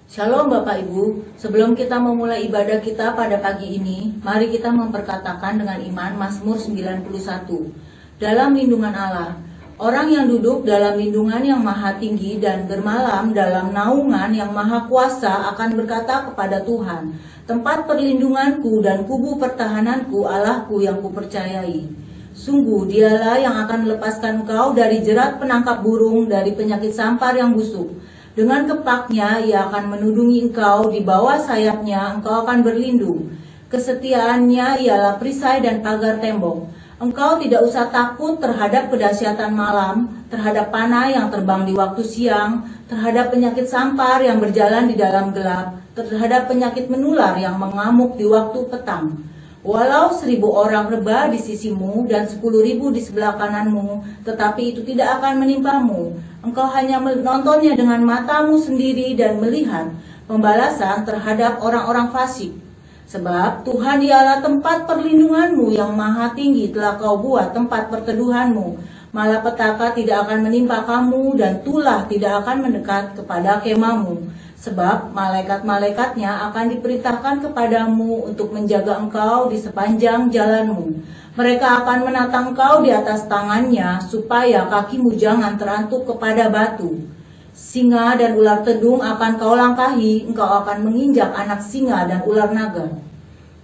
Shalom Bapak Ibu, sebelum kita memulai ibadah kita pada pagi ini, mari kita memperkatakan dengan iman Mazmur 91. Dalam lindungan Allah, orang yang duduk dalam lindungan yang maha tinggi dan bermalam dalam naungan yang maha kuasa akan berkata kepada Tuhan, tempat perlindunganku dan kubu pertahananku, Allahku yang kupercayai. Sungguh dialah yang akan melepaskan engkau dari jerat penangkap burung, dari penyakit sampar yang busuk. Dengan kepaknya ia akan menudungi engkau, di bawah sayapnya engkau akan berlindung. Kesetiaannya ialah perisai dan pagar tembok. Engkau tidak usah takut terhadap kedahsyatan malam, terhadap panah yang terbang di waktu siang, terhadap penyakit sampar yang berjalan di dalam gelap, terhadap penyakit menular yang mengamuk di waktu petang. Walau 1.000 orang rebah di sisimu dan 10.000 di sebelah kananmu, tetapi itu tidak akan menimpamu. Engkau hanya menontonnya dengan matamu sendiri dan melihat pembalasan terhadap orang-orang fasik. Sebab Tuhan ialah tempat perlindunganmu, yang maha tinggi telah kau buat tempat perteduhanmu. Malapetaka tidak akan menimpa kamu dan tulah tidak akan mendekat kepada kemahmu. Sebab malaikat-malaikatnya akan diperintahkan kepadamu untuk menjaga engkau di sepanjang jalanmu. Mereka akan menatang engkau di atas tangannya, supaya kakimu jangan terantuk kepada batu. Singa dan ular tedung akan kau langkahi, engkau akan menginjak anak singa dan ular naga.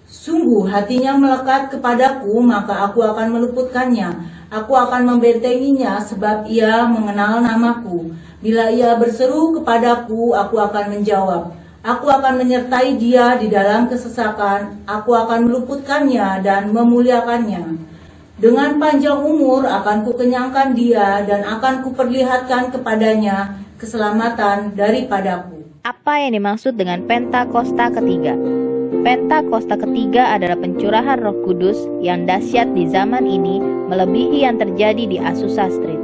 Sungguh hatinya melekat kepadaku, maka aku akan meluputkannya. Aku akan membentenginya, sebab ia mengenal namaku. Bila ia berseru kepadaku, aku akan menjawab. Aku akan menyertai dia di dalam kesesakan. Aku akan meluputkannya dan memuliakannya. Dengan panjang umur akan kukenyangkan dia, dan akan kuperlihatkan kepadanya keselamatan daripadaku. Apa yang dimaksud dengan Pentakosta ketiga? Pentakosta ketiga adalah pencurahan Roh Kudus yang dahsyat di zaman ini, melebihi yang terjadi di Azusa Street.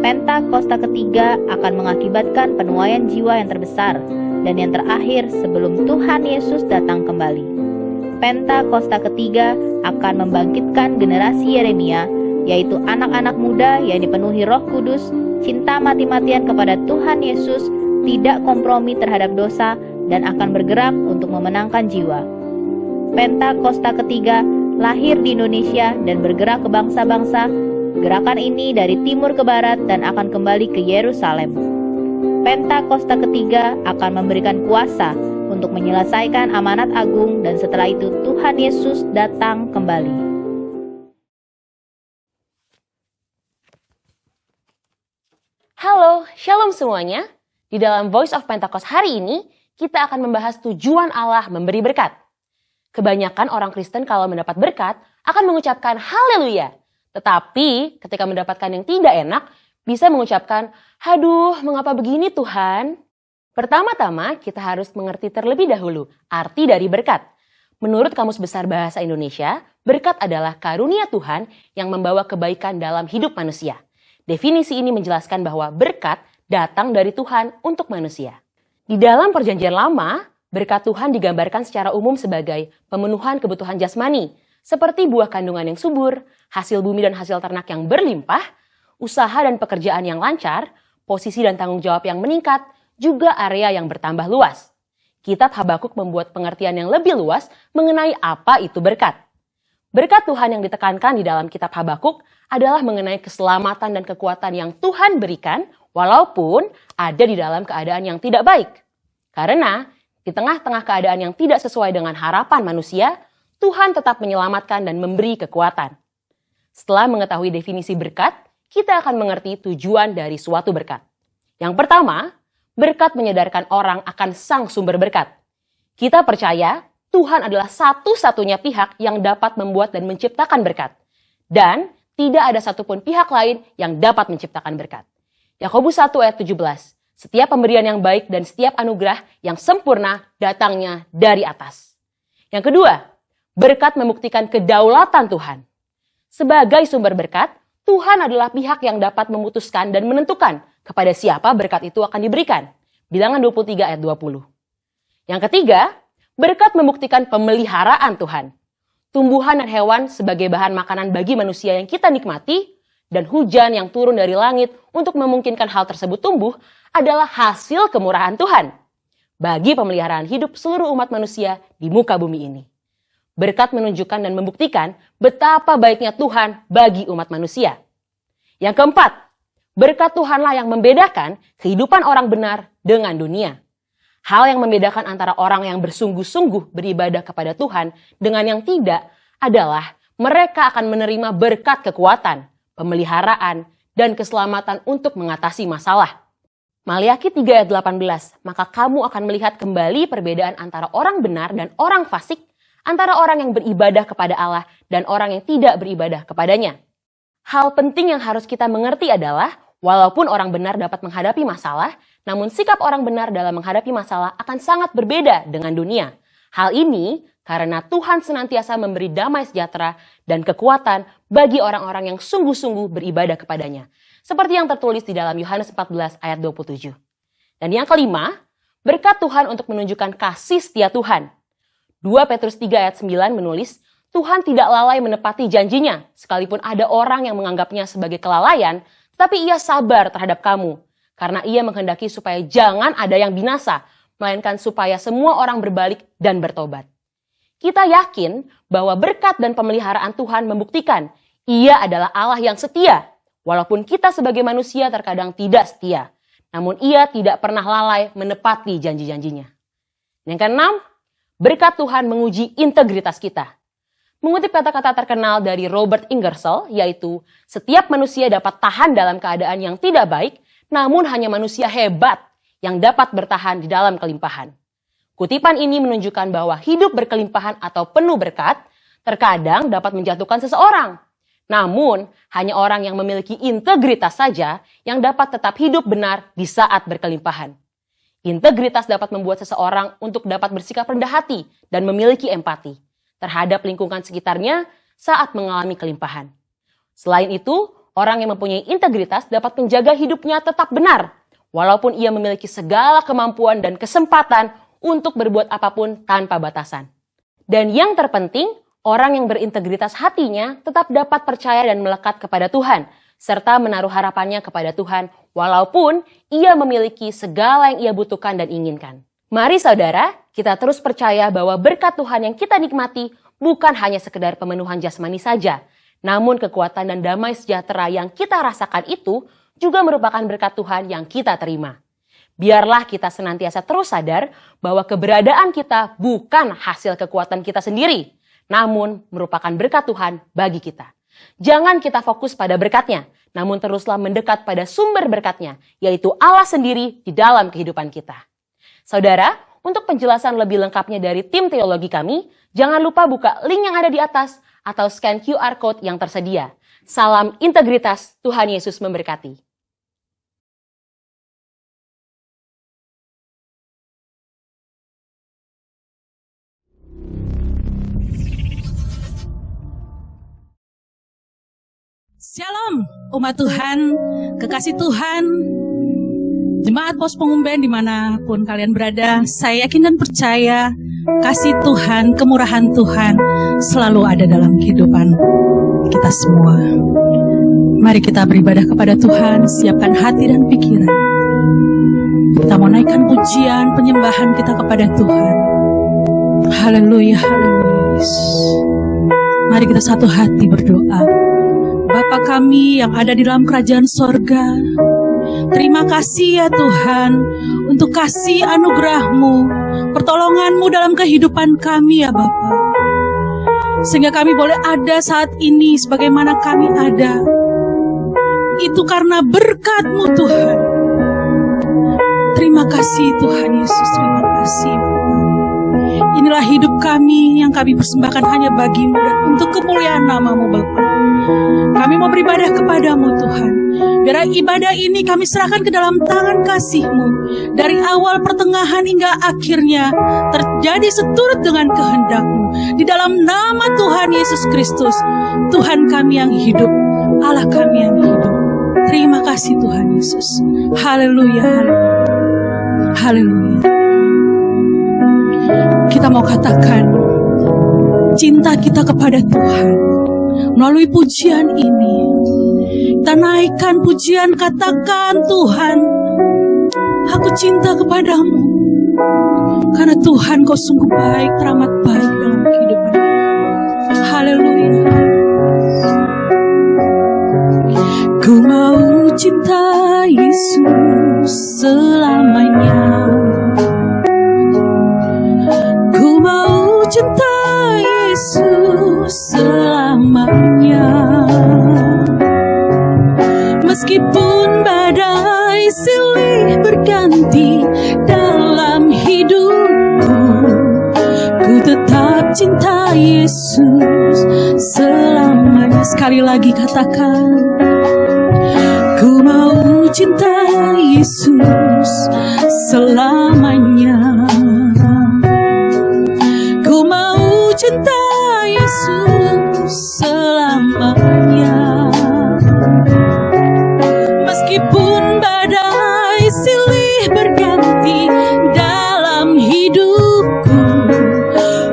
Pentakosta ketiga akan mengakibatkan penuaian jiwa yang terbesar dan yang terakhir sebelum Tuhan Yesus datang kembali. Pentakosta ketiga akan membangkitkan generasi Yeremia, yaitu anak-anak muda yang dipenuhi Roh Kudus, cinta mati-matian kepada Tuhan Yesus, tidak kompromi terhadap dosa, dan akan bergerak untuk memenangkan jiwa. Pentakosta ketiga lahir di Indonesia dan bergerak ke bangsa-bangsa. Gerakan ini dari timur ke barat dan akan kembali ke Yerusalem. Pentakosta ketiga akan memberikan kuasa untuk menyelesaikan amanat agung, dan setelah itu Tuhan Yesus datang kembali. Halo, shalom semuanya. Di dalam Voice of Pentecost hari ini, kita akan membahas tujuan Allah memberi berkat. Kebanyakan orang Kristen kalau mendapat berkat akan mengucapkan haleluya. Tetapi ketika mendapatkan yang tidak enak, bisa mengucapkan, "Aduh, mengapa begini Tuhan?" Pertama-tama kita harus mengerti terlebih dahulu arti dari berkat. Menurut Kamus Besar Bahasa Indonesia, berkat adalah karunia Tuhan yang membawa kebaikan dalam hidup manusia. Definisi ini menjelaskan bahwa berkat datang dari Tuhan untuk manusia. Di dalam Perjanjian Lama, berkat Tuhan digambarkan secara umum sebagai pemenuhan kebutuhan jasmani, seperti buah kandungan yang subur, hasil bumi dan hasil ternak yang berlimpah, usaha dan pekerjaan yang lancar, posisi dan tanggung jawab yang meningkat, juga area yang bertambah luas. Kitab Habakuk membuat pengertian yang lebih luas mengenai apa itu berkat. Berkat Tuhan yang ditekankan di dalam kitab Habakuk adalah mengenai keselamatan dan kekuatan yang Tuhan berikan, walaupun ada di dalam keadaan yang tidak baik. Karena di tengah-tengah keadaan yang tidak sesuai dengan harapan manusia, Tuhan tetap menyelamatkan dan memberi kekuatan. Setelah mengetahui definisi berkat, kita akan mengerti tujuan dari suatu berkat. Yang pertama, berkat menyadarkan orang akan sang sumber berkat. Kita percaya Tuhan adalah satu-satunya pihak yang dapat membuat dan menciptakan berkat. Dan tidak ada satupun pihak lain yang dapat menciptakan berkat. Yakobus 1 ayat 17. Setiap pemberian yang baik dan setiap anugerah yang sempurna datangnya dari atas. Yang kedua, berkat membuktikan kedaulatan Tuhan. Sebagai sumber berkat, Tuhan adalah pihak yang dapat memutuskan dan menentukan kepada siapa berkat itu akan diberikan. Bilangan 23 ayat 20. Yang ketiga, berkat membuktikan pemeliharaan Tuhan. Tumbuhan dan hewan sebagai bahan makanan bagi manusia yang kita nikmati, dan hujan yang turun dari langit untuk memungkinkan hal tersebut tumbuh adalah hasil kemurahan Tuhan. bagi pemeliharaan hidup seluruh umat manusia di muka bumi ini. Berkat menunjukkan dan membuktikan betapa baiknya Tuhan bagi umat manusia. Yang keempat, berkat Tuhanlah yang membedakan kehidupan orang benar dengan dunia. Hal yang membedakan antara orang yang bersungguh-sungguh beribadah kepada Tuhan dengan yang tidak adalah mereka akan menerima berkat kekuatan, pemeliharaan, dan keselamatan untuk mengatasi masalah. Maliaki 3 ayat 18, maka kamu akan melihat kembali perbedaan antara orang benar dan orang fasik, antara orang yang beribadah kepada Allah dan orang yang tidak beribadah kepadanya. Hal penting yang harus kita mengerti adalah, walaupun orang benar dapat menghadapi masalah, namun sikap orang benar dalam menghadapi masalah akan sangat berbeda dengan dunia. Hal ini karena Tuhan senantiasa memberi damai sejahtera dan kekuatan bagi orang-orang yang sungguh-sungguh beribadah kepadanya. Seperti yang tertulis di dalam Yohanes 14 ayat 27. Dan yang kelima, berkat Tuhan untuk menunjukkan kasih setia Tuhan. 2 Petrus 3 ayat 9 menulis, Tuhan tidak lalai menepati janjinya, sekalipun ada orang yang menganggapnya sebagai kelalaian, tetapi ia sabar terhadap kamu, karena ia menghendaki supaya jangan ada yang binasa, melainkan supaya semua orang berbalik dan bertobat. Kita yakin bahwa berkat dan pemeliharaan Tuhan membuktikan Ia adalah Allah yang setia, walaupun kita sebagai manusia terkadang tidak setia, namun Ia tidak pernah lalai menepati janji-janjinya. Yang keenam, berkat Tuhan menguji integritas kita. Mengutip kata-kata terkenal dari Robert Ingersoll, yaitu setiap manusia dapat tahan dalam keadaan yang tidak baik, namun hanya manusia hebat yang dapat bertahan di dalam kelimpahan. Kutipan ini menunjukkan bahwa hidup berkelimpahan atau penuh berkat terkadang dapat menjatuhkan seseorang. Namun, hanya orang yang memiliki integritas saja yang dapat tetap hidup benar di saat berkelimpahan. Integritas dapat membuat seseorang untuk dapat bersikap rendah hati dan memiliki empati terhadap lingkungan sekitarnya saat mengalami kelimpahan. Selain itu, orang yang mempunyai integritas dapat menjaga hidupnya tetap benar, walaupun ia memiliki segala kemampuan dan kesempatan untuk berbuat apapun tanpa batasan. Dan yang terpenting, orang yang berintegritas hatinya tetap dapat percaya dan melekat kepada Tuhan, serta menaruh harapannya kepada Tuhan, walaupun ia memiliki segala yang ia butuhkan dan inginkan. Mari saudara, kita terus percaya bahwa berkat Tuhan yang kita nikmati bukan hanya sekedar pemenuhan jasmani saja, namun kekuatan dan damai sejahtera yang kita rasakan itu juga merupakan berkat Tuhan yang kita terima. Biarlah kita senantiasa terus sadar bahwa keberadaan kita bukan hasil kekuatan kita sendiri, namun merupakan berkat Tuhan bagi kita. Jangan kita fokus pada berkatnya, namun teruslah mendekat pada sumber berkatnya, yaitu Allah sendiri di dalam kehidupan kita. Saudara, untuk penjelasan lebih lengkapnya dari tim teologi kami, jangan lupa buka link yang ada di atas atau scan QR Code yang tersedia. Salam integritas, Tuhan Yesus memberkati. Shalom, umat Tuhan, kekasih Tuhan, jemaat pos pengumben dimanapun kalian berada, saya yakin dan percaya kasih Tuhan, kemurahan Tuhan selalu ada dalam kehidupan kita semua. Mari kita beribadah kepada Tuhan, siapkan hati dan pikiran. Kita mau naikkan pujian, penyembahan kita kepada Tuhan. Haleluya, haleluya. Mari kita satu hati berdoa. Bapa kami yang ada di dalam kerajaan sorga, terima kasih ya Tuhan untuk kasih anugerah-Mu, pertolongan-Mu dalam kehidupan kami ya Bapa. Sehingga kami boleh ada saat ini sebagaimana kami ada. Itu karena berkat-Mu Tuhan. Terima kasih Tuhan Yesus, terima kasih. Inilah hidup kami yang kami persembahkan hanya bagi-Mu dan untuk kemuliaan nama-Mu Bapa. Kami mau beribadah kepada-Mu Tuhan. Biar ibadah ini kami serahkan ke dalam tangan kasih-Mu. Dari awal, pertengahan hingga akhirnya terjadi seturut dengan kehendak-Mu. Di dalam nama Tuhan Yesus Kristus, Tuhan kami yang hidup, Allah kami yang hidup. Terima kasih Tuhan Yesus. Haleluya, haleluya. Haleluya. Kita mau katakan cinta kita kepada Tuhan melalui pujian ini. Kita naikkan pujian, katakan Tuhan, aku cinta kepadamu. Karena Tuhan Kau sungguh baik, teramat baik dalam kehidupan. Haleluya. Ku mau cinta Yesus selamanya. Ku mau cinta Yesus selamanya. Meskipun badai silih berganti dalam hidupku, ku tetap cinta Yesus selamanya. Sekali lagi katakan, ku mau cinta Yesus selamanya. Ku mau cinta Yesus selamanya. Meskipun badai silih berganti dalam hidupku,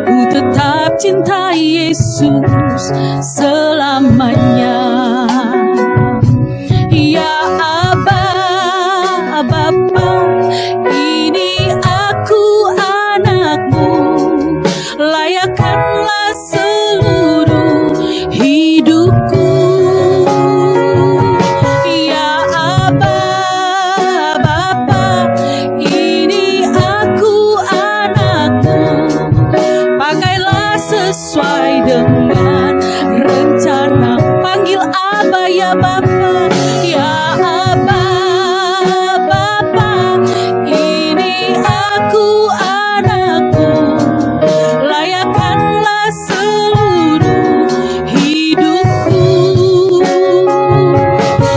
ku tetap cinta Yesus selamanya. Ya Aba, Bapa, ini aku anakmu, layakkanlah seluruh hidupku. Ya Aba, Bapa, ini aku anakmu, pakailah sesuai dengan rencana. Panggil Aba ya Bapa, ya Aba, Bapa, ini aku anakmu, layakkanlah seluruh hidupku.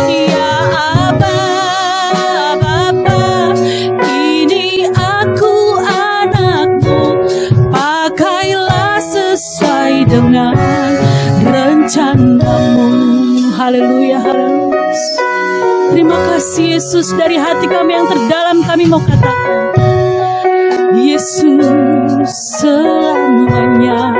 Ya Aba, Bapa, ini aku anakmu, pakailah sesuai dengan rencanamu. Haleluya, haleluya. Terima kasih Yesus, dari hati kami yang terdalam kami mau katakan, Yesus selamanya.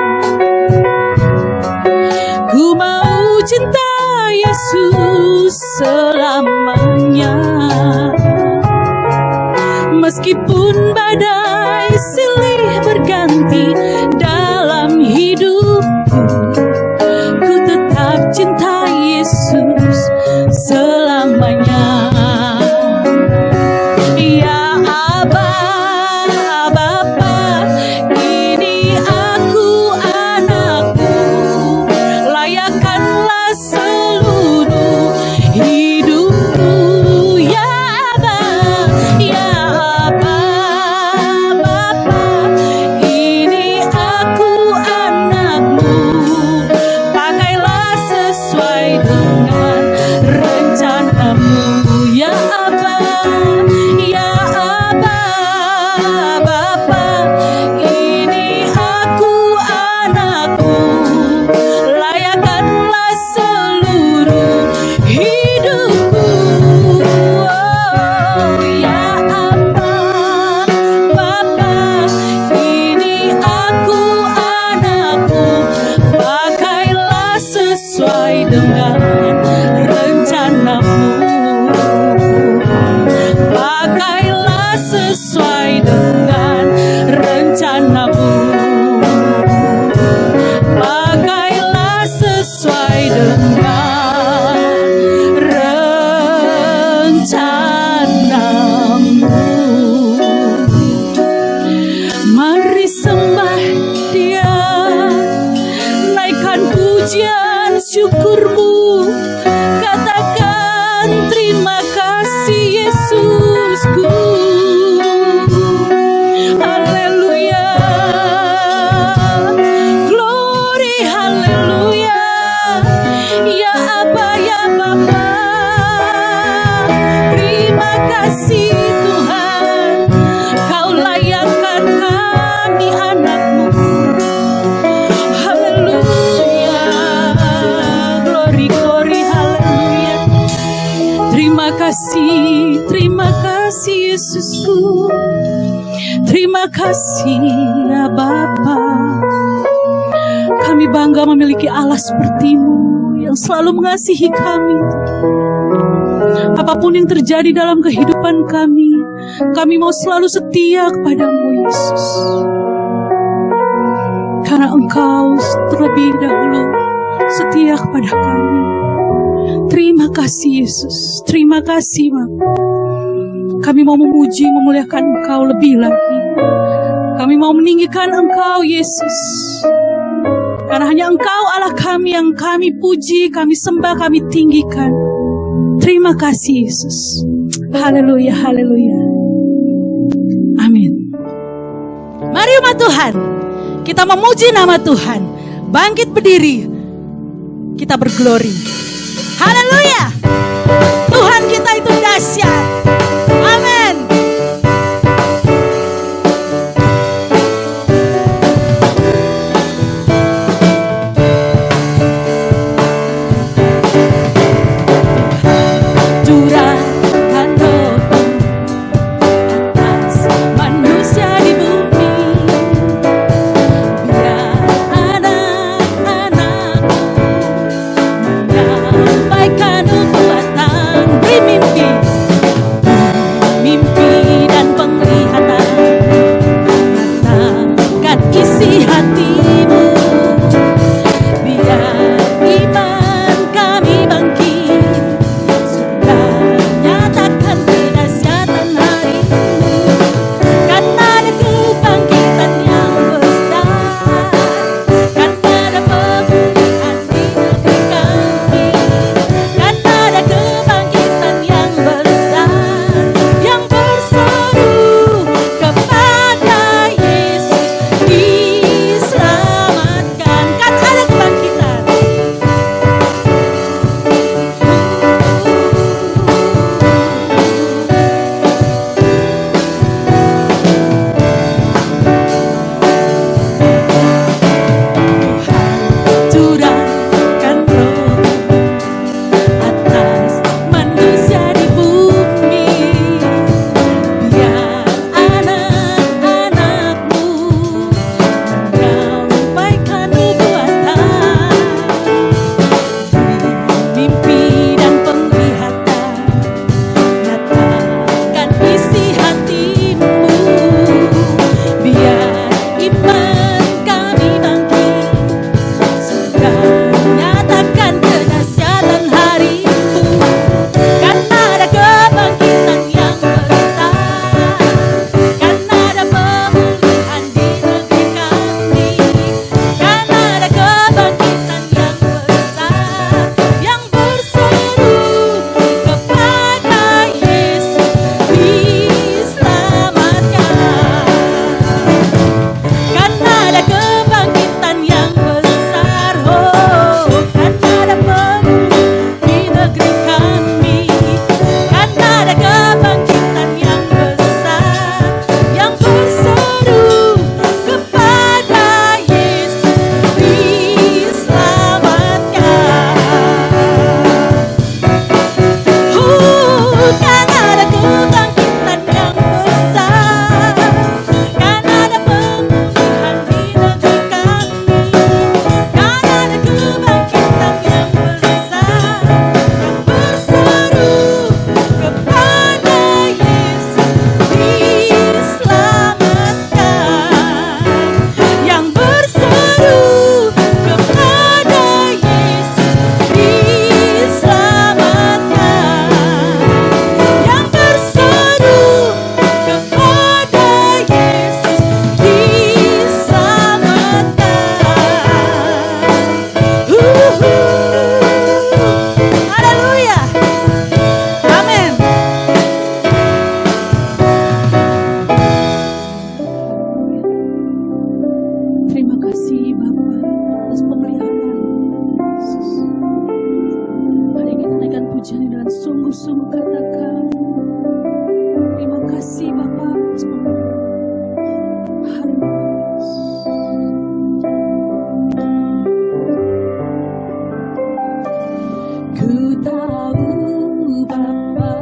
Ku mau cinta Yesus selamanya. Meskipun badai silih berganti dalam hidupku, ku tetap cinta Yesus selamanya. Ya Aba, Bapa, ini aku anakmu, layakkanlah seluruh hidupku. Ya Aba, Bapa, ini aku anakmu, pakailah sesuai dengan rencanamu. Ya Aba, Bapa, ini aku anakmu, layakkanlah seluruh hidupku. Oh, ya Aba, Bapa, ini aku anakmu, pakailah sesuai dengan rencanamu. Pakailah sesuai dengan rencanamu. Pakailah sesuai dengan rencanamu. Mari sembah Dia, naikkan pujian syukurmu, katakan terima kasih Yesusku. Haleluya, glory, haleluya. Ya Aba, ya Bapa, terima kasih Tuhan, Kau layakkan kami anakmu. Haleluya, glory, glory, haleluya. Terima kasih Yesusku. Terima kasih ya Bapa. Kami bangga memiliki Allah seperti-Mu yang selalu mengasihi kami. Apapun yang terjadi dalam kehidupan kami, Kami mau selalu setia kepadamu, Yesus. Karena Engkau terlebih dahulu setia kepada kami. Terima kasih, Yesus. Terima kasih, Bapa. Kami mau memuji, memuliakan Engkau lebih lagi. Kami mau meninggikan Engkau, Yesus. Karena hanya Engkau Allah kami yang kami puji, kami sembah, kami tinggikan. Terima kasih, Yesus. Haleluya, haleluya. Amin. Mari umat Tuhan, kita memuji nama Tuhan. Bangkit berdiri, kita berglori. Haleluya. Tuhan kita itu dahsyat. Amin. Curahkan roh-Mu atas manusia di bumi, biar anak-anak-Mu menyampaikan nubuatan. Beri mimpi dan penglihatan, nyatakan isi hatimu, biar iman kami bangkit, sudah nyatakan kedahsyatan hari-Mu. Kan ada kebangkitan yang besar, kan ada pemulihan di negeri kami, kan ada kebangkitan yang besar, yang berseru kepada Yesus diselamatkan. Kan ada kebangkitan. Curahkan roh atas manusia di bumi, biar anak-anak-Mu menyampaikan nubuatan. Mimpi dan penglihatan, nyatakan isi hatimu, biar iman kami bangkit, sudah nyatakan kedahsyatan hari-Mu. Kan ada kebangkitan yang besar, kan ada pemulihan di negeri kami, kan ada kebangkitan yang besar, yang berseru kepada Yesus diselamatkan. Kan ada kebangkitan yang besar, oh, kan ada pemulihan di negeri kami, kan ada kebangkitan yang besar, yang berseru kepada Yesus diselamatkan. Kan ada kebangkitan yang besar, kan ada pemulihan di negeri kami, kan ada kebangkitan yang besar, yang berseru kepada Yesus diselamatkan, yang berseru kepada Yesus diselamatkan, yang berseru kepada Yesus diselamatkan. Haleluya. Amin. Terima kasih Bapa atas pemeliharaan Yesus. Mari kita naikkan pujian dengan sungguh-sungguh, katakan terima kasih Bapa atas pemeliharaan. Haleluya. Ku tahu Bapa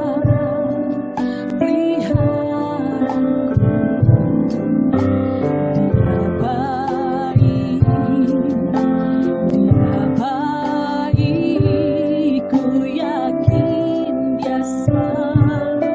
peliharaku, Dia baik, Dia baik, ku yakin Dia selalu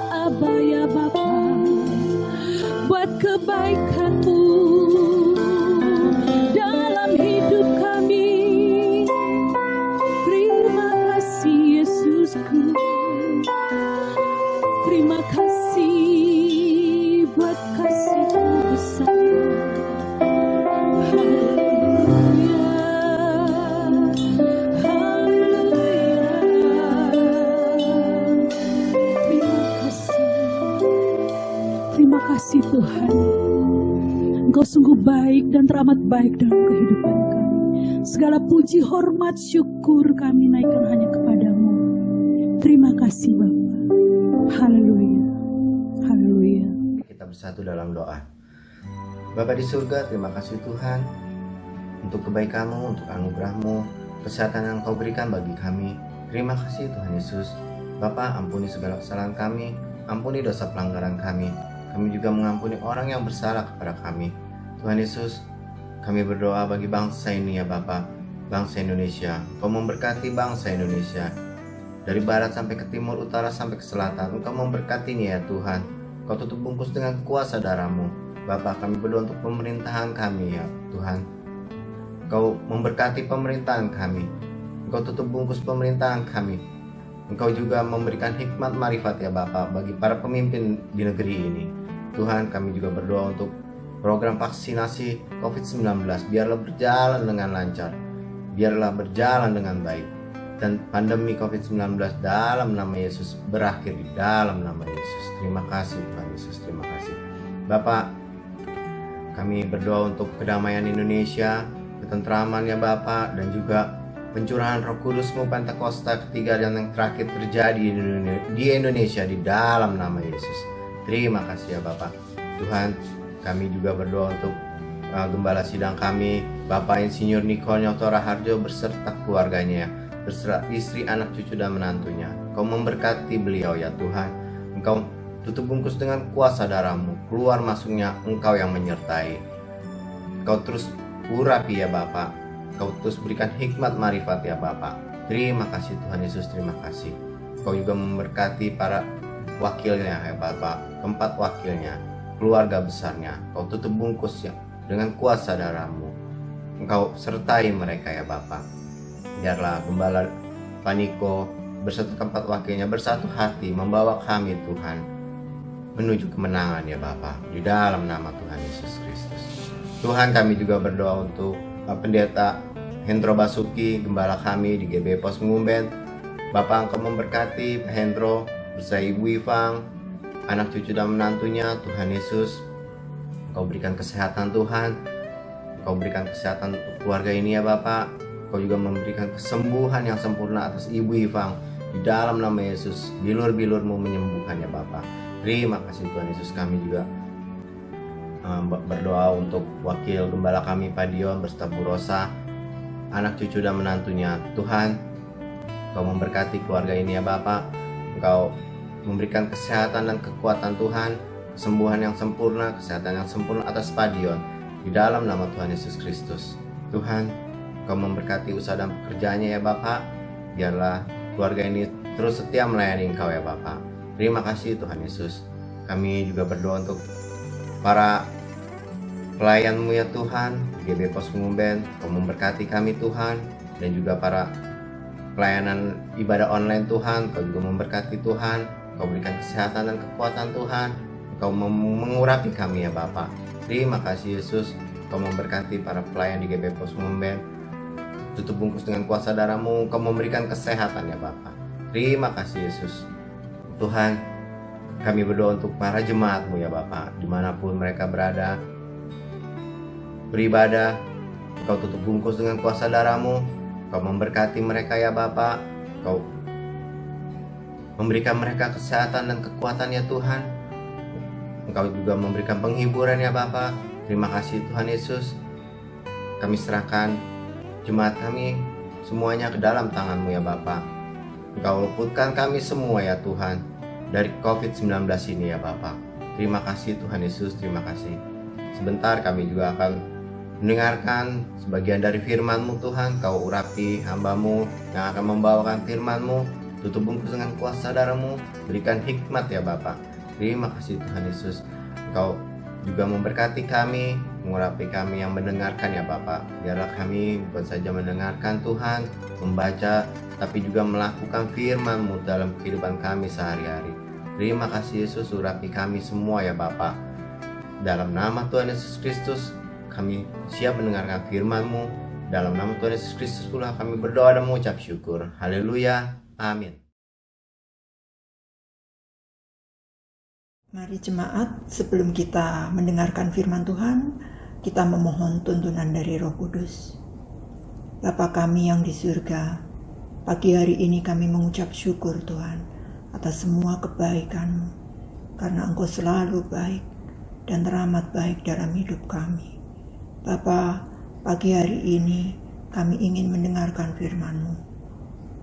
Aba ya Bapa, buat kebaikan-Mu dalam hidup kami. Terima kasih Yesusku, terima kasih buat kasih-Mu besar. Terima kasih Tuhan, Engkau sungguh baik dan teramat baik dalam kehidupan kami. Segala puji, hormat, syukur kami naikkan hanya kepadamu. Terima kasih Bapa. Haleluya, haleluya. Kita bersatu dalam doa. Bapa di surga, terima kasih Tuhan untuk kebaikan-Mu, untuk anugerah-Mu, kesehatan yang Kau berikan bagi kami. Terima kasih Tuhan Yesus. Bapa, ampuni segala kesalahan kami, ampuni dosa pelanggaran kami. Kami juga mengampuni orang yang bersalah kepada kami. Tuhan Yesus, kami berdoa bagi bangsa ini ya Bapa, bangsa Indonesia. Kau memberkati bangsa Indonesia. Dari barat sampai ke timur, utara sampai ke selatan, Engkau memberkatinya ya Tuhan. Kau tutup bungkus dengan kuasa darah-Mu. Bapa, kami berdoa untuk pemerintahan kami ya Tuhan. Engkau memberkati pemerintahan kami. Engkau tutup bungkus pemerintahan kami. Engkau juga memberikan hikmat marifat ya Bapa bagi para pemimpin di negeri ini. Tuhan, kami juga berdoa untuk program vaksinasi COVID-19. Biarlah berjalan dengan lancar. Biarlah berjalan dengan baik. Dan pandemi COVID-19 dalam nama Yesus berakhir di dalam nama Yesus. Terima kasih Tuhan Yesus, terima kasih. Bapak, kami berdoa untuk kedamaian Indonesia, ketentraman ya Bapak, dan juga pencurahan Roh Kudus-Mu Pentakosta ketiga dan yang terakhir terjadi di Indonesia di dalam nama Yesus. Terima kasih ya Bapak. Tuhan, kami juga berdoa untuk gembala sidang kami, Bapak Insinyur Niko Nyoto Raharjo beserta keluarganya, beserta istri, anak, cucu, dan menantunya. Kau memberkati beliau ya Tuhan. Engkau tutup bungkus dengan kuasa darah-Mu, keluar masuknya Engkau yang menyertai. Kau terus urapi ya Bapak. Kau terus berikan hikmat marifat ya Bapak. Terima kasih Tuhan Yesus, terima kasih. Kau juga memberkati para wakilnya ya Bapak, keempat wakilnya, keluarga besarnya. Kau tutup bungkus ya dengan kuasa darah-Mu. Engkau sertai mereka ya Bapak. Biarlah Gembala Paniko beserta keempat wakilnya bersatu hati membawa kami Tuhan menuju kemenangan ya Bapak, di dalam nama Tuhan Yesus Kristus. Tuhan, kami juga berdoa untuk Pendeta Hendro Basuki, gembala kami di GB Pos Pengumben. Bapak, Engkau memberkati Pak Hendro beserta Ibu Ivang, anak, cucu, dan menantunya. Tuhan Yesus, Engkau berikan kesehatan Tuhan. Engkau berikan kesehatan untuk keluarga ini ya Bapak. Engkau juga memberikan kesembuhan yang sempurna atas Ibu Ivang. Di dalam nama Yesus, bilur-bilur-Mu menyembuhkan ya Bapak. Terima kasih Tuhan Yesus. Kami juga berdoa untuk wakil gembala kami Pak Dion beserta Bu Rosa, anak, cucu, dan menantunya. Tuhan, Engkau memberkati keluarga ini ya Bapak. Engkau memberikan kesehatan dan kekuatan Tuhan, kesembuhan yang sempurna, kesehatan yang sempurna atas Pak Dion. Di dalam nama Tuhan Yesus Kristus. Tuhan, Engkau memberkati usaha dan pekerjaannya ya Bapak. Biarlah keluarga ini terus setia melayani Engkau ya Bapak. Terima kasih Tuhan Yesus. Kami juga berdoa untuk para pelayan-Mu ya Tuhan, GB Pos Pengumben. Kau memberkati kami Tuhan, dan juga para pelayanan ibadah online Tuhan. Kau juga memberkati Tuhan. Kau berikan kesehatan dan kekuatan Tuhan. Kau mengurapi kami ya Bapak. Terima kasih Yesus. Kau memberkati para pelayan di GB Pos Pengumben. Tutup bungkus dengan kuasa darah-Mu. Kau memberikan kesehatan ya Bapak. Terima kasih Yesus. Tuhan, kami berdoa untuk para jemaat-Mu ya Bapak, dimanapun mereka berada beribadah. Kau tutup bungkus dengan kuasa darah-Mu. Kau memberkati mereka ya Bapak. Kau memberikan mereka kesehatan dan kekuatan ya Tuhan. Engkau juga memberikan penghiburan ya Bapak. Terima kasih Tuhan Yesus. Kami serahkan jemaat kami semuanya ke dalam tangan-Mu ya Bapak. Engkau luputkan kami semua ya Tuhan dari COVID-19 ini ya Bapak. Terima kasih Tuhan Yesus, terima kasih. Sebentar kami juga akan mendengarkan sebagian dari firman-Mu Tuhan. Kau urapi hamba-Mu yang akan membawakan firman-Mu. tutup bungkus dengan kuasa darah-Mu, berikan hikmat ya Bapa. Terima kasih Tuhan Yesus, Engkau juga memberkati kami, mengurapi kami yang mendengarkan ya Bapa. Biarlah kami bukan saja mendengarkan Tuhan, membaca, tapi juga melakukan firman-Mu dalam kehidupan kami sehari-hari. Terima kasih Yesus, urapi kami semua ya Bapa. Dalam nama Tuhan Yesus Kristus, kami siap mendengarkan firman-Mu. Dalam nama Tuhan Yesus Kristus pula kami berdoa dan mengucap syukur. Haleluya. Amin. Mari jemaat, sebelum kita mendengarkan firman Tuhan, kita memohon tuntunan dari Roh Kudus. Bapa kami yang di surga, pagi hari ini kami mengucap syukur Tuhan atas semua kebaikan-Mu, karena Engkau selalu baik dan teramat baik dalam hidup kami. Bapa, pagi hari ini kami ingin mendengarkan firman-Mu.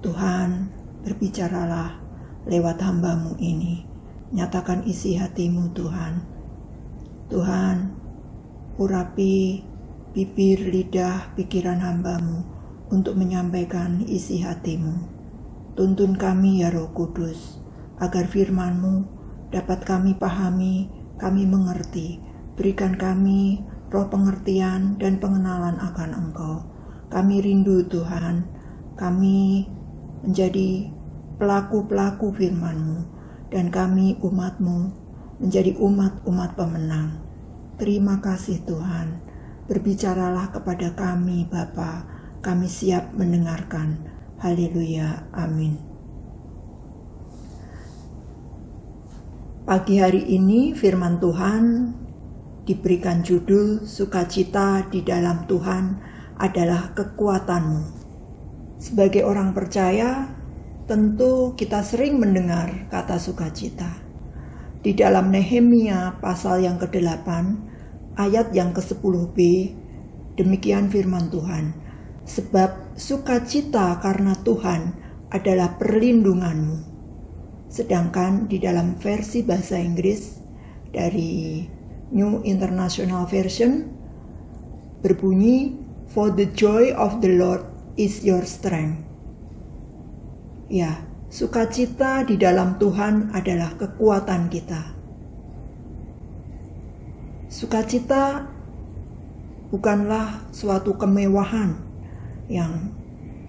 Tuhan, berbicaralah lewat hamba-Mu ini. Nyatakan isi hati-Mu Tuhan. Tuhan, urapi bibir, lidah, pikiran hamba-Mu untuk menyampaikan isi hati-Mu. Tuntun kami ya Roh Kudus, agar firman-Mu dapat kami pahami, kami mengerti. Berikan kami roh pengertian dan pengenalan akan Engkau. Kami rindu Tuhan, kami menjadi pelaku-pelaku firman-Mu, dan kami umat-Mu menjadi umat-umat pemenang. Terima kasih Tuhan, berbicaralah kepada kami Bapa, kami siap mendengarkan. Haleluya, amin. Pagi hari ini firman Tuhan diberikan judul Sukacita di dalam Tuhan adalah kekuatanmu. Sebagai orang percaya, tentu kita sering mendengar kata sukacita. Di dalam Nehemia pasal yang ke-8, ayat yang ke-10b, demikian firman Tuhan. Sebab sukacita karena Tuhan adalah perlindunganmu. Sedangkan di dalam versi bahasa Inggris dari New International Version berbunyi, "For the joy of the Lord is your strength." Ya, sukacita di dalam Tuhan adalah kekuatan kita. Sukacita bukanlah suatu kemewahan yang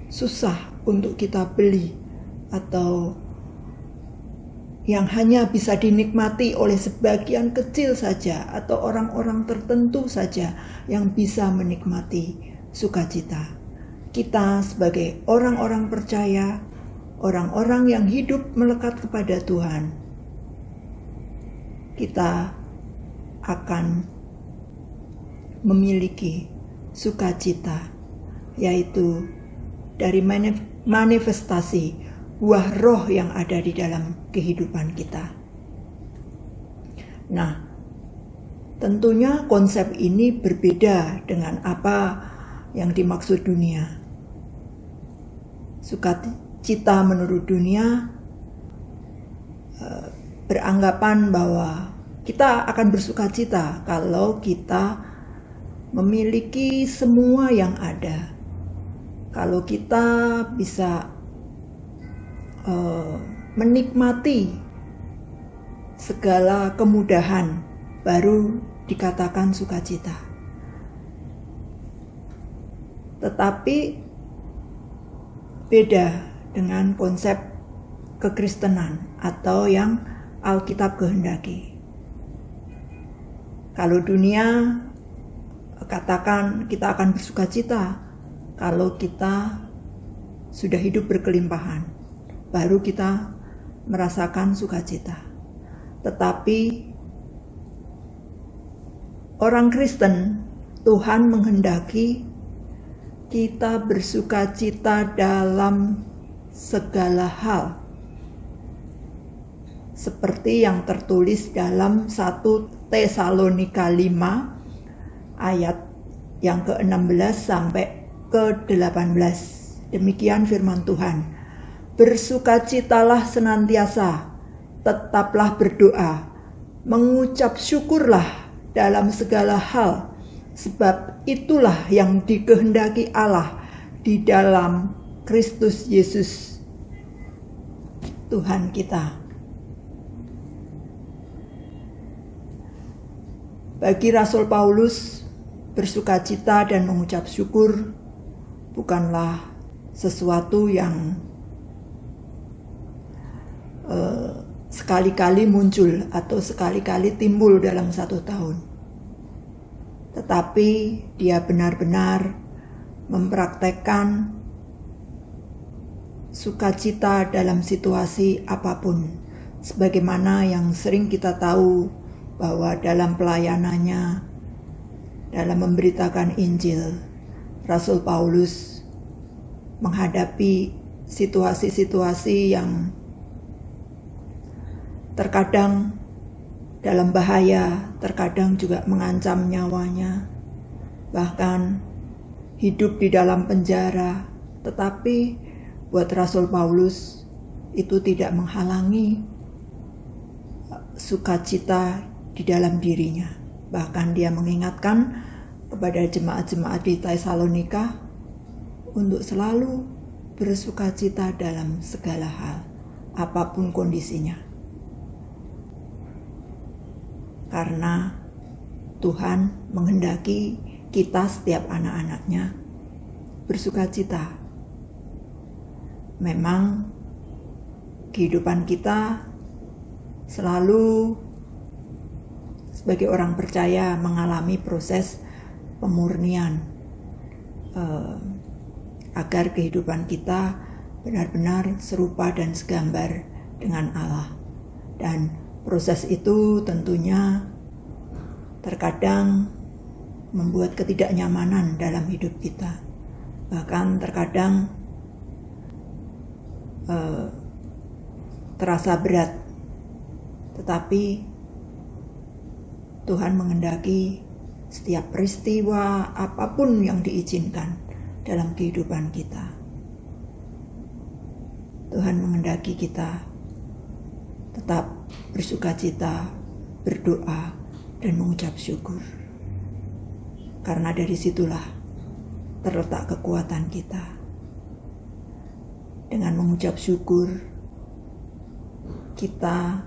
susah untuk kita beli atau yang hanya bisa dinikmati oleh sebagian kecil saja atau orang-orang tertentu saja yang bisa menikmati sukacita. Kita sebagai orang-orang percaya, orang-orang yang hidup melekat kepada Tuhan, kita akan memiliki sukacita, yaitu dari manifestasi buah roh yang ada di dalam kehidupan kita. Nah, tentunya konsep ini berbeda dengan apa yang dimaksud dunia. Sukacita menurut dunia beranggapan bahwa kita akan bersukacita kalau kita memiliki semua yang ada. Kalau kita bisa menikmati segala kemudahan, baru dikatakan sukacita. Tetapi beda dengan konsep kekristenan atau yang Alkitab kehendaki. Kalau dunia katakan kita akan bersukacita kalau kita sudah hidup berkelimpahan, baru kita merasakan sukacita. Tetapi orang Kristen, Tuhan menghendaki kita bersukacita dalam segala hal. Seperti yang tertulis dalam 1 Tesalonika 5 ayat yang ke-16 sampai ke-18. Demikian firman Tuhan. Bersukacitalah senantiasa, tetaplah berdoa, mengucap syukurlah dalam segala hal, sebab itulah yang dikehendaki Allah di dalam Kristus Yesus. Tuhan kita. Bagi Rasul Paulus, bersukacita dan mengucap syukur bukanlah sesuatu yang sekali-kali muncul atau sekali-kali timbul dalam satu tahun. Tetapi dia benar-benar mempraktekkan sukacita dalam situasi apapun. Sebagaimana yang sering kita tahu bahwa dalam pelayanannya, dalam memberitakan Injil, Rasul Paulus menghadapi situasi-situasi yang terkadang dalam bahaya, terkadang juga mengancam nyawanya, bahkan hidup di dalam penjara. Tetapi buat Rasul Paulus itu tidak menghalangi sukacita di dalam dirinya. Bahkan dia mengingatkan kepada jemaat-jemaat di Tesalonika untuk selalu bersukacita dalam segala hal, apapun kondisinya. Karena Tuhan menghendaki kita setiap anak-anaknya bersukacita. Memang kehidupan kita selalu sebagai orang percaya mengalami proses pemurnian agar kehidupan kita benar-benar serupa dan segambar dengan Allah. Dan proses itu tentunya terkadang membuat ketidaknyamanan dalam hidup kita. Bahkan terkadang terasa berat. Tetapi Tuhan menghendaki setiap peristiwa apapun yang diizinkan dalam kehidupan kita. Tuhan menghendaki kita tetap bersukacita, berdoa, dan mengucap syukur. Karena dari situlah terletak kekuatan kita. Dengan mengucap syukur, kita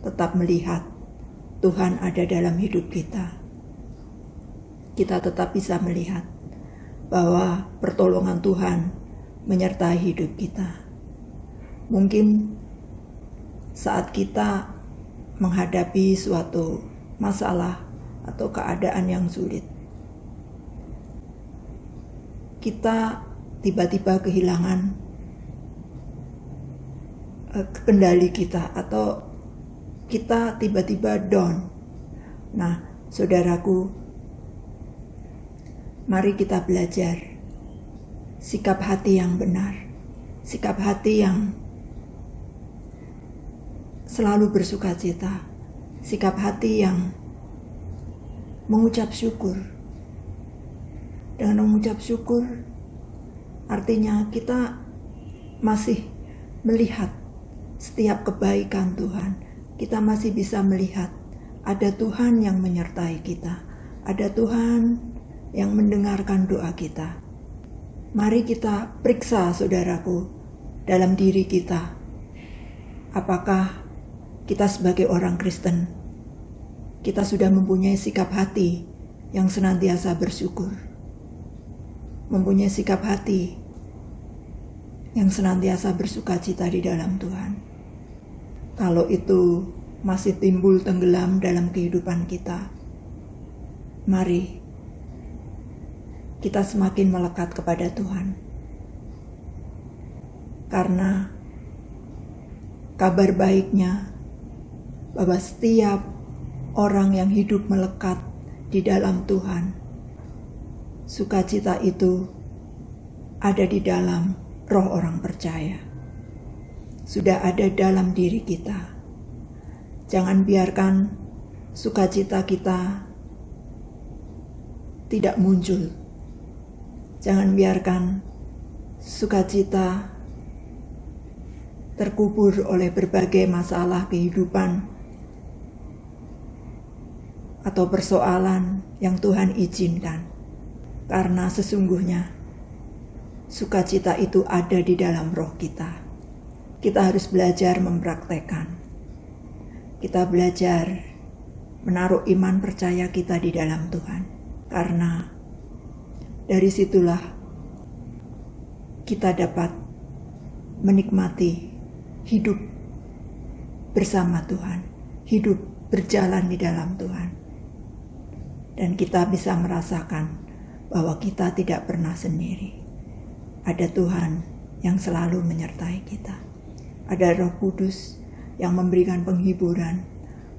tetap melihat Tuhan ada dalam hidup kita. Kita tetap bisa melihat bahwa pertolongan Tuhan menyertai hidup kita. Mungkin saat kita menghadapi suatu masalah atau keadaan yang sulit, kita tiba-tiba kehilangan kendali kita atau kita tiba-tiba down. Nah, saudaraku, mari kita belajar sikap hati yang benar, sikap hati yang selalu bersukacita, sikap hati yang mengucap syukur. Dengan mengucap syukur, artinya kita masih melihat setiap kebaikan Tuhan. Kita masih bisa melihat ada Tuhan yang menyertai kita, ada Tuhan yang mendengarkan doa kita. Mari kita periksa, saudaraku, dalam diri kita. Apakah kita sebagai orang Kristen, kita sudah mempunyai sikap hati yang senantiasa bersyukur, mempunyai sikap hati yang senantiasa bersukacita di dalam Tuhan. Kalau itu masih timbul tenggelam dalam kehidupan kita, mari kita semakin melekat kepada Tuhan. Karena kabar baiknya bahwa setiap orang yang hidup melekat di dalam Tuhan, sukacita itu ada di dalam roh orang percaya. Sudah ada dalam diri kita. Jangan biarkan sukacita kita tidak muncul. Jangan biarkan sukacita terkubur oleh berbagai masalah kehidupan atau persoalan yang Tuhan izinkan. Karena sesungguhnya sukacita itu ada di dalam roh kita. kita harus belajar mempraktekkan. Kita belajar menaruh iman percaya kita di dalam Tuhan. Karena dari situlah kita dapat menikmati hidup bersama Tuhan, hidup berjalan di dalam Tuhan. Dan kita bisa merasakan bahwa kita tidak pernah sendiri. Ada Tuhan yang selalu menyertai kita. Ada Roh Kudus yang memberikan penghiburan,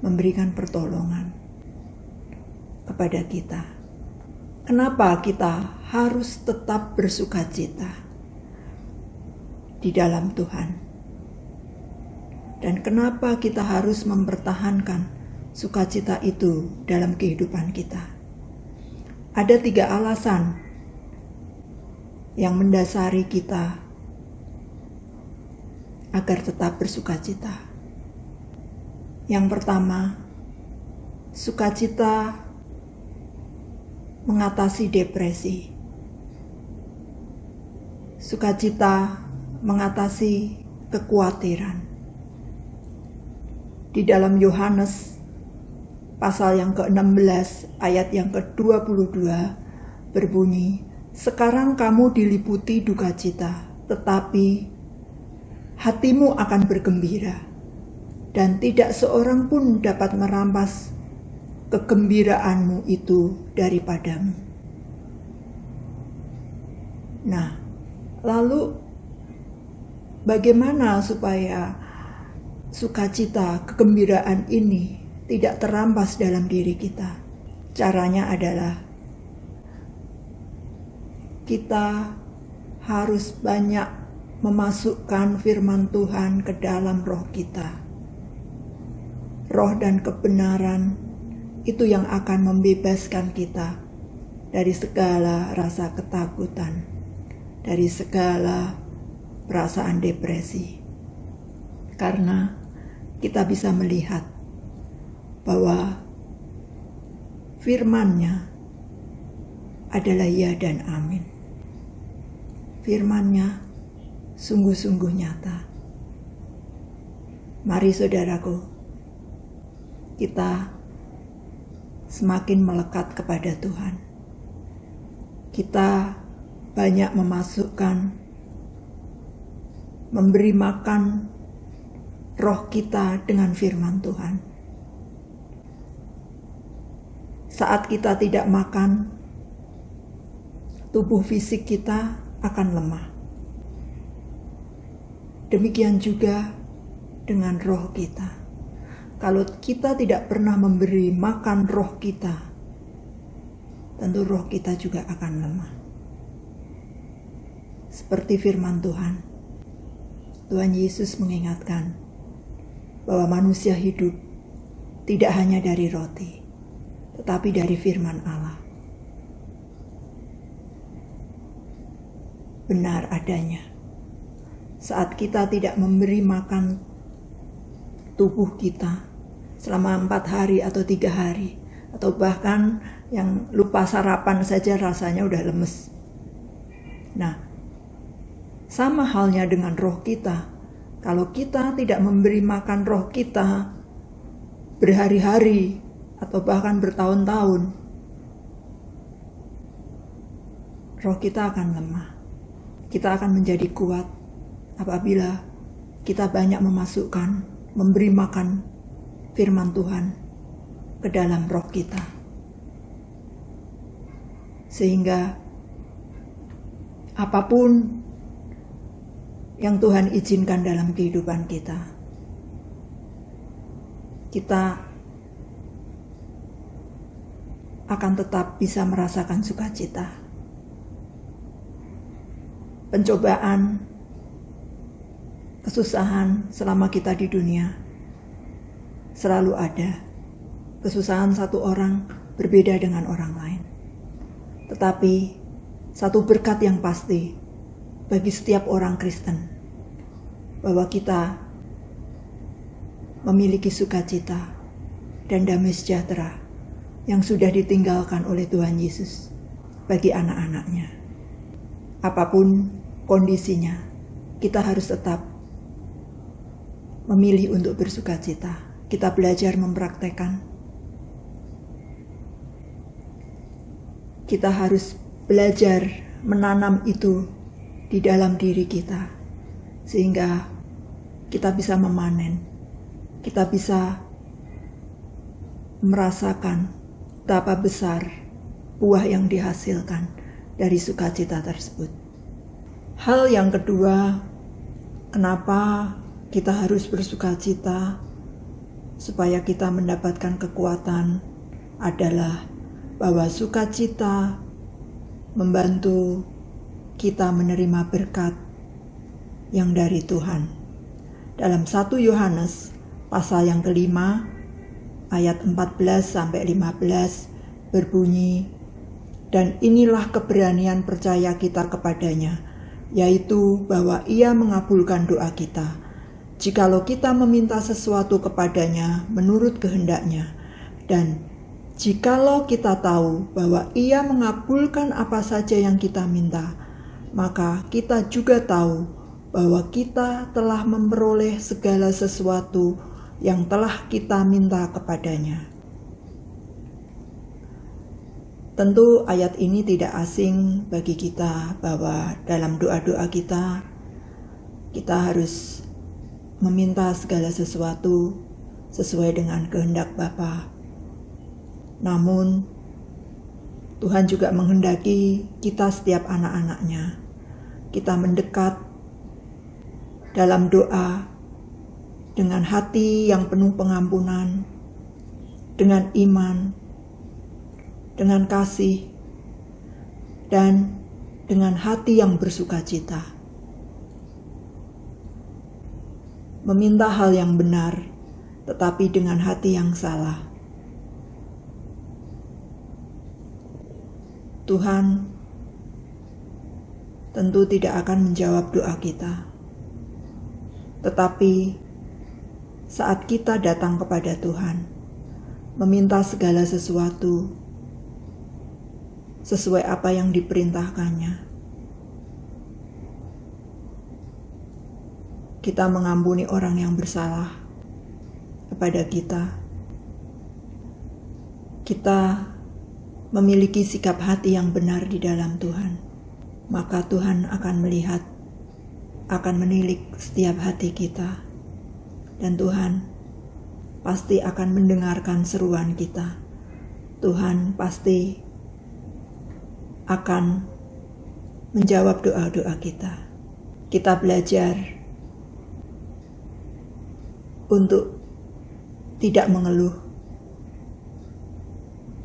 memberikan pertolongan kepada kita. Kenapa kita harus tetap bersukacita di dalam Tuhan? Dan kenapa kita harus mempertahankan sukacita itu dalam kehidupan kita? Ada 3 alasan yang mendasari kita agar tetap bersukacita. Yang pertama, sukacita mengatasi depresi. Sukacita mengatasi kekhawatiran. Di dalam Yohanes pasal yang ke-16 ayat yang ke-22 berbunyi, "Sekarang kamu diliputi duka cita, tetapi hatimu akan bergembira, dan tidak seorang pun dapat merampas kegembiraanmu itu daripadamu." Nah, lalu bagaimana supaya sukacita, kegembiraan ini tidak terampas dalam diri kita? Caranya adalah kita harus banyak memasukkan firman Tuhan ke dalam roh kita. Roh dan kebenaran itu yang akan membebaskan kita dari segala rasa ketakutan, dari segala perasaan depresi. Karena kita bisa melihat bahwa firman-Nya adalah ya dan amin. Firman-Nya sungguh-sungguh nyata. Mari saudaraku, kita semakin melekat kepada Tuhan. Kita banyak memberi makan roh kita dengan firman Tuhan. Saat kita tidak makan, tubuh fisik kita akan lemah. Demikian juga dengan roh kita. Kalau kita tidak pernah memberi makan roh kita, tentu roh kita juga akan lemah. Seperti firman Tuhan, Tuhan Yesus mengingatkan bahwa manusia hidup tidak hanya dari roti, tetapi dari firman Allah. Benar adanya, saat kita tidak memberi makan tubuh kita selama 4 hari atau 3 hari, atau bahkan yang lupa sarapan saja rasanya udah lemes. Nah, sama halnya dengan roh kita. Kalau kita tidak memberi makan roh kita berhari-hari atau bahkan bertahun-tahun, roh kita akan lemah. Kita akan menjadi kuat apabila kita banyak memberi makan firman Tuhan ke dalam roh kita. Sehingga apapun yang Tuhan izinkan dalam kehidupan kita, kita akan tetap bisa merasakan sukacita. Pencobaan, kesusahan selama kita di dunia selalu ada. Kesusahan satu orang berbeda dengan orang lain. Tetapi satu berkat yang pasti bagi setiap orang Kristen, bahwa kita memiliki sukacita dan damai sejahtera yang sudah ditinggalkan oleh Tuhan Yesus bagi anak-anaknya. Apapun kondisinya, kita harus tetap memilih untuk bersukacita. Kita belajar mempraktekkan. Kita harus belajar menanam itu di dalam diri kita, sehingga kita bisa memanen, kita bisa merasakan betapa besar buah yang dihasilkan dari sukacita tersebut. Hal yang kedua, kenapa kita harus bersukacita supaya kita mendapatkan kekuatan adalah bahwa sukacita membantu kita menerima berkat yang dari Tuhan. Dalam 1 Yohanes pasal yang kelima ayat 14-15 berbunyi, "Dan inilah keberanian percaya kita kepadanya, yaitu bahwa Ia mengabulkan doa kita, jikalau kita meminta sesuatu kepadanya menurut kehendaknya. Dan jikalau kita tahu bahwa Ia mengabulkan apa saja yang kita minta, maka kita juga tahu bahwa kita telah memperoleh segala sesuatu yang telah kita minta kepadanya." Tentu ayat ini tidak asing bagi kita bahwa dalam doa-doa kita harus meminta segala sesuatu sesuai dengan kehendak Bapa. Namun Tuhan juga menghendaki kita setiap anak-anaknya, kita mendekat dalam doa dengan hati yang penuh pengampunan, dengan iman, dengan kasih, dan dengan hati yang bersukacita. Meminta hal yang benar, tetapi dengan hati yang salah. Tuhan tentu tidak akan menjawab doa kita. Tetapi saat kita datang kepada Tuhan, meminta segala sesuatu sesuai apa yang diperintahkannya, kita mengampuni orang yang bersalah kepada kita. Kita memiliki sikap hati yang benar di dalam Tuhan, maka Tuhan akan melihat, akan menilik setiap hati kita, dan Tuhan pasti akan mendengarkan seruan kita. Tuhan pasti akan menjawab doa-doa kita. Kita belajar untuk tidak mengeluh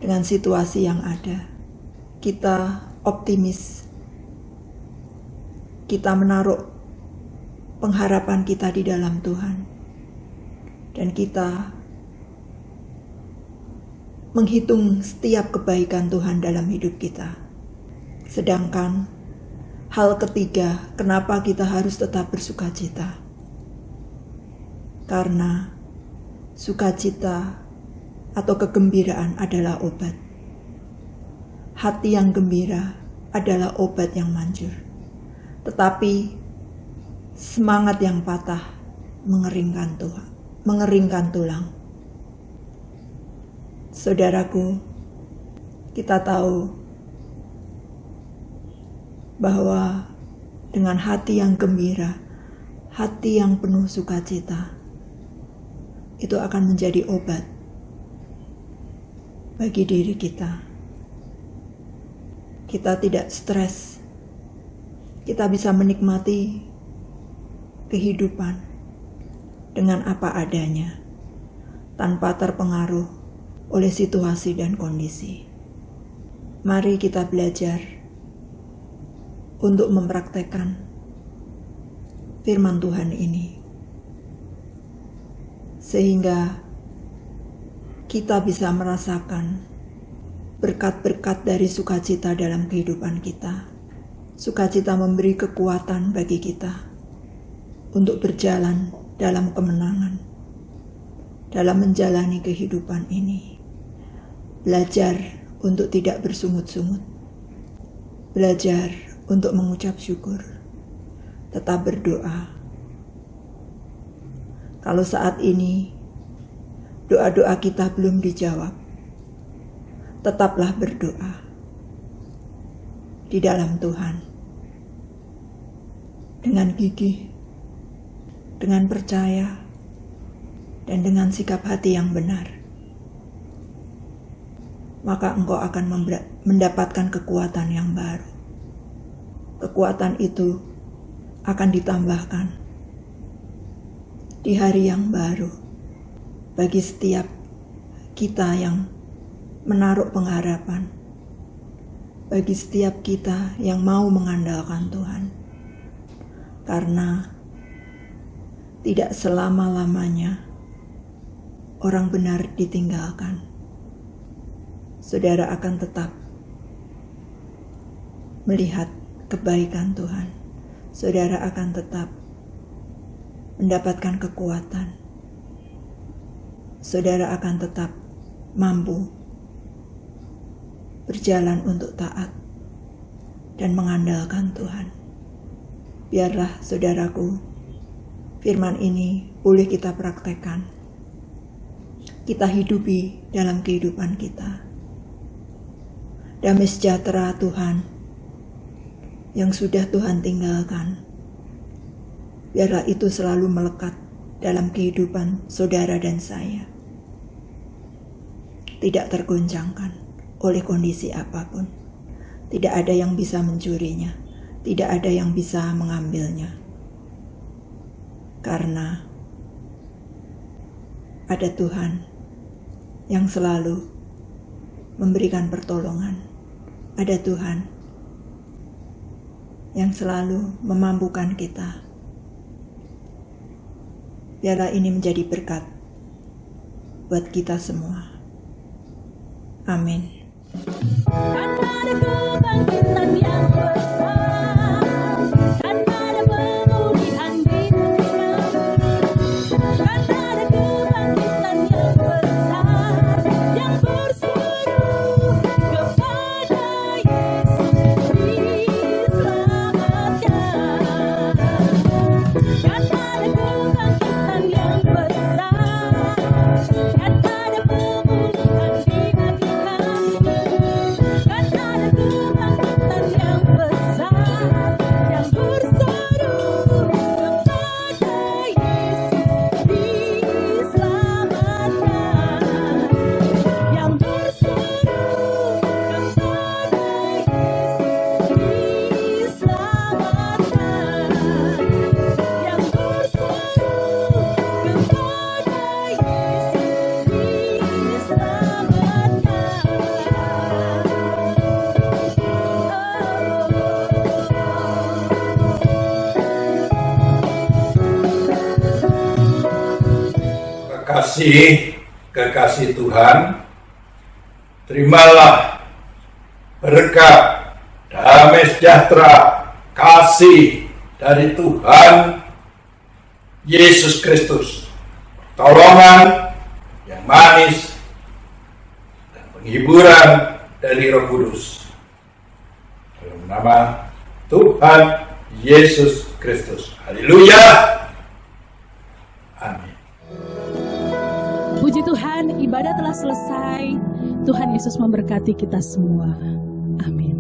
dengan situasi yang ada. Kita optimis. Kita menaruh pengharapan kita di dalam Tuhan. Dan kita menghitung setiap kebaikan Tuhan dalam hidup kita. Sedangkan hal ketiga, kenapa kita harus tetap bersukacita? Karena sukacita atau kegembiraan adalah obat. Hati yang gembira adalah obat yang manjur. Tetapi semangat yang patah mengeringkan tulang. Saudaraku, kita tahu bahwa dengan hati yang gembira, hati yang penuh sukacita, itu akan menjadi obat bagi diri kita. Kita tidak stres. Kita bisa menikmati kehidupan dengan apa adanya, tanpa terpengaruh oleh situasi dan kondisi. Mari kita belajar untuk mempraktekkan firman Tuhan ini, sehingga kita bisa merasakan berkat-berkat dari sukacita dalam kehidupan kita. Sukacita memberi kekuatan bagi kita untuk berjalan dalam kemenangan, dalam menjalani kehidupan ini. Belajar untuk tidak bersungut-sungut, belajar untuk mengucap syukur, tetap berdoa. Kalau saat ini doa-doa kita belum dijawab, tetaplah berdoa di dalam Tuhan dengan gigih, dengan percaya, dan dengan sikap hati yang benar. Maka engkau akan mendapatkan kekuatan yang baru. Kekuatan itu akan ditambahkan di hari yang baru bagi setiap kita yang menaruh pengharapan, bagi setiap kita yang mau mengandalkan Tuhan. Karena tidak selama-lamanya orang benar ditinggalkan. Saudara akan tetap melihat kebaikan Tuhan. Saudara akan tetap mendapatkan kekuatan. Saudara akan tetap mampu berjalan untuk taat dan mengandalkan Tuhan. Biarlah saudaraku, firman ini boleh kita praktekkan, kita hidupi dalam kehidupan kita. Damai sejahtera Tuhan yang sudah Tuhan tinggalkan, biarlah itu selalu melekat dalam kehidupan saudara dan saya. Tidak tergoncangkan oleh kondisi apapun. Tidak ada yang bisa mencurinya, tidak ada yang bisa mengambilnya. Karena ada Tuhan yang selalu memberikan pertolongan. Ada Tuhan yang selalu memampukan kita. Biarlah ini menjadi berkat buat kita semua. Amin. Kan ada kebangkitan yang besar, kan ada pemulihan di dunia, kan ada kebangkitan yang besar, yang berseru kepada Yesus diselamatkan. Kan ada kebangkitan yang besar, kan ada pemulihan di dunia, kan ada kebangkitan yang besar, yang berseru kepada Yesus diselamatkan, yang berseru kepada Yesus diselamatkan, yang berseru kepada Yesus Kekasih Tuhan, terimalah berkat, damai sejahtera, kasih dari Tuhan Yesus Kristus, pertolongan yang manis dan penghiburan dari Roh Kudus. Dalam nama Tuhan Yesus Kristus. Haleluya. Amin. Puji Tuhan, ibadah telah selesai. Tuhan Yesus memberkati kita semua. Amin.